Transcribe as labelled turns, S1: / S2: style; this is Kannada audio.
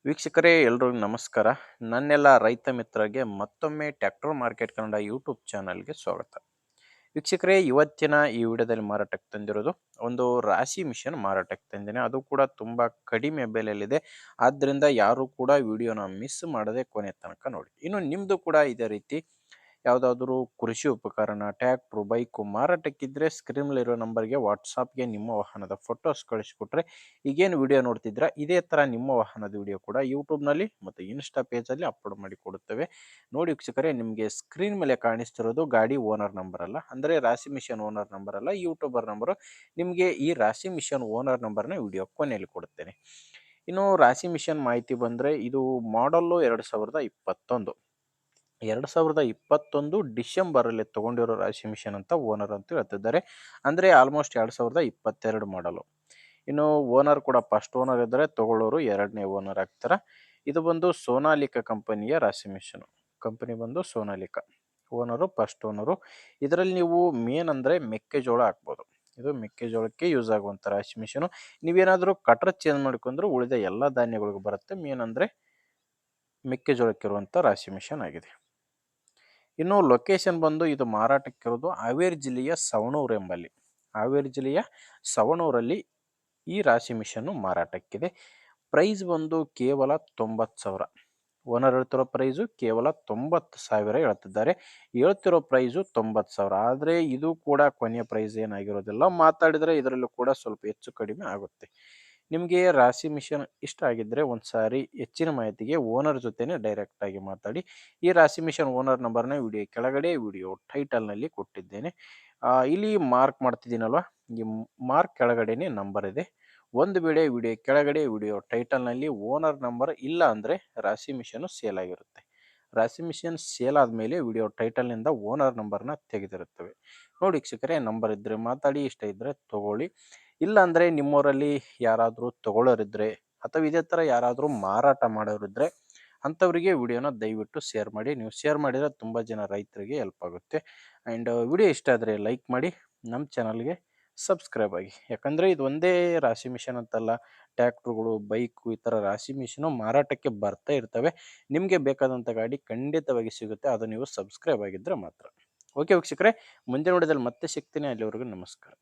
S1: ವೀಕ್ಷಕರೇ ಎಲ್ರಿಗೂ ನಮಸ್ಕಾರ. ನನ್ನೆಲ್ಲ ರೈತ ಮಿತ್ರರಿಗೆ ಮತ್ತೊಮ್ಮೆ ಟ್ರ್ಯಾಕ್ಟರ್ ಮಾರ್ಕೆಟ್ ಕನ್ನಡ ಯೂಟ್ಯೂಬ್ ಚಾನಲ್ಗೆ ಸ್ವಾಗತ. ವೀಕ್ಷಕರೇ, ಇವತ್ತಿನ ಈ ವಿಡಿಯೋದಲ್ಲಿ ಮಾರಾಟಕ್ಕೆ ತಂದಿರೋದು ಒಂದು ರಾಶಿ ಮಿಷನ್ ಮಾರಾಟಕ್ಕೆ ತಂದಿನಿ. ಅದು ಕೂಡ ತುಂಬ ಕಡಿಮೆ ಬೆಲೆಯಲ್ಲಿದೆ. ಆದ್ದರಿಂದ ಯಾರು ಕೂಡ ವಿಡಿಯೋನ ಮಿಸ್ ಮಾಡದೆ ಕೊನೆ ತನಕ ನೋಡಿ. ಇನ್ನು ನಿಮ್ಮದು ಕೂಡ ಇದೇ ರೀತಿ ಯಾವುದಾದ್ರೂ ಕೃಷಿ ಉಪಕರಣ, ಟ್ರ್ಯಾಕ್ಟ್ರು, ಬೈಕು ಮಾರಾಟಕ್ಕಿದ್ರೆ ಸ್ಕ್ರೀನಲ್ಲಿರೋ ನಂಬರ್ಗೆ ವಾಟ್ಸಾಪ್ಗೆ ನಿಮ್ಮ ವಾಹನದ ಫೋಟೋಸ್ ಕಳಿಸ್ಕೊಟ್ರೆ ಈಗೇನು ವಿಡಿಯೋ ನೋಡ್ತಿದ್ದೀರಾ ಇದೇ ಥರ ನಿಮ್ಮ ವಾಹನದ ವಿಡಿಯೋ ಕೂಡ ಯೂಟ್ಯೂಬ್ನಲ್ಲಿ ಮತ್ತು ಇನ್ಸ್ಟಾ ಪೇಜಲ್ಲಿ ಅಪ್ಲೋಡ್ ಮಾಡಿ ಕೊಡುತ್ತೇವೆ. ನೋಡಿ ವೀಕ್ಷಕರೇ, ನಿಮಗೆ ಸ್ಕ್ರೀನ್ ಮೇಲೆ ಕಾಣಿಸ್ತಿರೋದು ಗಾಡಿ ಓನರ್ ನಂಬರ್ ಅಲ್ಲ, ಅಂದರೆ ರಾಶಿ ಮಿಷನ್ ಓನರ್ ನಂಬರ್ ಅಲ್ಲ, ಯೂಟ್ಯೂಬರ್ ನಂಬರು. ನಿಮಗೆ ಈ ರಾಶಿ ಮಿಷನ್ ಓನರ್ ನಂಬರ್ನ ವಿಡಿಯೋ ಕೊನೆಯಲ್ಲಿ ಕೊಡುತ್ತೇನೆ. ಇನ್ನು ರಾಶಿ ಮಿಷನ್ ಮಾಹಿತಿ ಬಂದರೆ ಇದು ಮಾಡಲ್ಲು 2021. 2021 ಡಿಸೆಂಬರಲ್ಲಿ ತೊಗೊಂಡಿರೋ ರಾಶಿ ಮಿಷನ್ ಅಂತ ಓನರ್ ಅಂತ ಹೇಳ್ತಿದ್ದಾರೆ. ಅಂದರೆ ಆಲ್ಮೋಸ್ಟ್ 2022 ಮಾಡಲು. ಇನ್ನು ಓನರ್ ಕೂಡ ಫಸ್ಟ್ ಓನರ್ ಇದ್ದರೆ, ತೊಗೊಳ್ಳೋರು ಎರಡನೇ ಓನರ್ ಆಗ್ತಾರೆ. ಇದು ಬಂದು ಸೋನಾಲಿಕಾ ಕಂಪನಿಯ ರಾಶಿ ಮಿಷನು. ಕಂಪನಿ ಬಂದು ಸೋನಾಲಿಕಾ. Owner first owner. ಇದರಲ್ಲಿ ನೀವು ಮೇನ್ ಅಂದರೆ ಮೆಕ್ಕೆಜೋಳ ಹಾಕ್ಬೋದು. ಇದು ಮೆಕ್ಕೆಜೋಳಕ್ಕೆ ಯೂಸ್ ಆಗುವಂಥ ರಾಶಿ ಮಿಷನು. ನೀವೇನಾದರೂ ಕಟ್ರ್ ಚೇಂಜ್ ಮಾಡ್ಕೊಂಡ್ರೆ ಉಳಿದ ಎಲ್ಲ ಧಾನ್ಯಗಳಿಗೂ ಬರುತ್ತೆ. ಮೇನ್ ಅಂದರೆ ಮೆಕ್ಕೆಜೋಳಕ್ಕಿರುವಂಥ ರಾಶಿ ಮಿಷನ್ ಆಗಿದೆ. ಇನ್ನು ಲೊಕೇಶನ್ ಬಂದು ಇದು ಮಾರಾಟಕ್ಕಿರೋದು ಹಾವೇರಿ ಜಿಲ್ಲೆಯ ಸವಣೂರು ಎಂಬಲ್ಲಿ. ಹಾವೇರಿ ಜಿಲ್ಲೆಯ ಸವಣೂರಲ್ಲಿ ಈ ರಾಶಿ ಮಿಷನ್ನು ಮಾರಾಟಕ್ಕಿದೆ. ಪ್ರೈಸ್ ಬಂದು ಕೇವಲ 90,000. ಓನರ್ ಹೇಳ್ತಿರೋ ಪ್ರೈಸು ಕೇವಲ 90,000 ಹೇಳ್ತಿದ್ದಾರೆ. ಹೇಳ್ತಿರೋ ಪ್ರೈಸು 90,000. ಆದರೆ ಇದು ಕೂಡ ಕೊನೆಯ ಪ್ರೈಸ್ ಏನಾಗಿರೋದಿಲ್ಲ. ಮಾತಾಡಿದರೆ ಇದರಲ್ಲೂ ಕೂಡ ಸ್ವಲ್ಪ ಹೆಚ್ಚು ಕಡಿಮೆ ಆಗುತ್ತೆ. ನಿಮಗೆ ರಾಶಿ ಮಿಷನ್ ಇಷ್ಟ ಆಗಿದ್ದರೆ ಒಂದು ಸಾರಿ ಹೆಚ್ಚಿನ ಮಾಹಿತಿಗೆ ಓನರ್ ಜೊತೆನೇ ಡೈರೆಕ್ಟಾಗಿ ಮಾತಾಡಿ. ಈ ರಾಶಿ ಮಿಷನ್ ಓನರ್ ನಂಬರ್ನ ವಿಡಿಯೋ ಕೆಳಗಡೆ ವಿಡಿಯೋ ಟೈಟಲ್ನಲ್ಲಿ ಕೊಟ್ಟಿದ್ದೇನೆ. ಇಲ್ಲಿ ಮಾರ್ಕ್ ಮಾಡ್ತಿದ್ದೀನಲ್ವ, ಈ ಮಾರ್ಕ್ ಕೆಳಗಡೆನೇ ನಂಬರ್ ಇದೆ. ಒಂದು ವೇಳೆ ವಿಡಿಯೋ ಕೆಳಗಡೆ ವಿಡಿಯೋ ಟೈಟಲ್ನಲ್ಲಿ ಓನರ್ ನಂಬರ್ ಇಲ್ಲ ಅಂದರೆ ರಾಶಿ ಮಿಷನ್ನು ಸೇಲ್ ಆಗಿರುತ್ತೆ. ರಾಶಿ ಮಿಷನ್ ಸೇಲ್ ಆದಮೇಲೆ ವಿಡಿಯೋ ಟೈಟಲ್ನಿಂದ ಓನರ್ ನಂಬರ್ನ ತೆಗೆದಿರುತ್ತವೆ. ನೋಡಿ ವೀಕ್ಷಕರೇ, ನಂಬರ್ ಇದ್ದರೆ ಮಾತಾಡಿ, ಇಷ್ಟ ಇದ್ದರೆ ತೊಗೊಳ್ಳಿ. ಇಲ್ಲ ಅಂದರೆ ನಿಮ್ಮೂರಲ್ಲಿ ಯಾರಾದರೂ ತೊಗೊಳ್ಳೋರಿದ್ದರೆ ಅಥವಾ ಇದೇ ಥರ ಯಾರಾದರೂ ಮಾರಾಟ ಮಾಡೋರಿದ್ದರೆ ಅಂಥವರಿಗೆ ವಿಡಿಯೋನ ದಯವಿಟ್ಟು ಶೇರ್ ಮಾಡಿ. ನೀವು ಶೇರ್ ಮಾಡಿದರೆ ತುಂಬ ಜನ ರೈತರಿಗೆ ಹೆಲ್ಪ್ ಆಗುತ್ತೆ. ಆ್ಯಂಡ್ ವಿಡಿಯೋ ಇಷ್ಟ ಆದರೆ ಲೈಕ್ ಮಾಡಿ, ನಮ್ಮ ಚಾನಲ್ಗೆ ಸಬ್ಸ್ಕ್ರೈಬ್ ಆಗಿ. ಯಾಕಂದರೆ ಇದು ಒಂದೇ ರಾಶಿ ಮಿಷನ್ ಅಂತಲ್ಲ, ಟ್ರ್ಯಾಕ್ಟ್ರುಗಳು, ಬೈಕು, ಈ ಥರ ರಾಶಿ ಮಿಷನು ಮಾರಾಟಕ್ಕೆ ಬರ್ತಾ ಇರ್ತವೆ. ನಿಮಗೆ ಬೇಕಾದಂಥ ಗಾಡಿ ಖಂಡಿತವಾಗಿ ಸಿಗುತ್ತೆ, ಅದು ನೀವು ಸಬ್ಸ್ಕ್ರೈಬ್ ಆಗಿದ್ದರೆ ಮಾತ್ರ. ಓಕೆ ವೀಕ್ಷಕರೇ, ಮುಂದಿನ ವಿಡಿಯೋದಲ್ಲಿ ಮತ್ತೆ ಸಿಗ್ತೀನಿ. ಅಲ್ಲಿವರೆಗೂ ನಮಸ್ಕಾರ.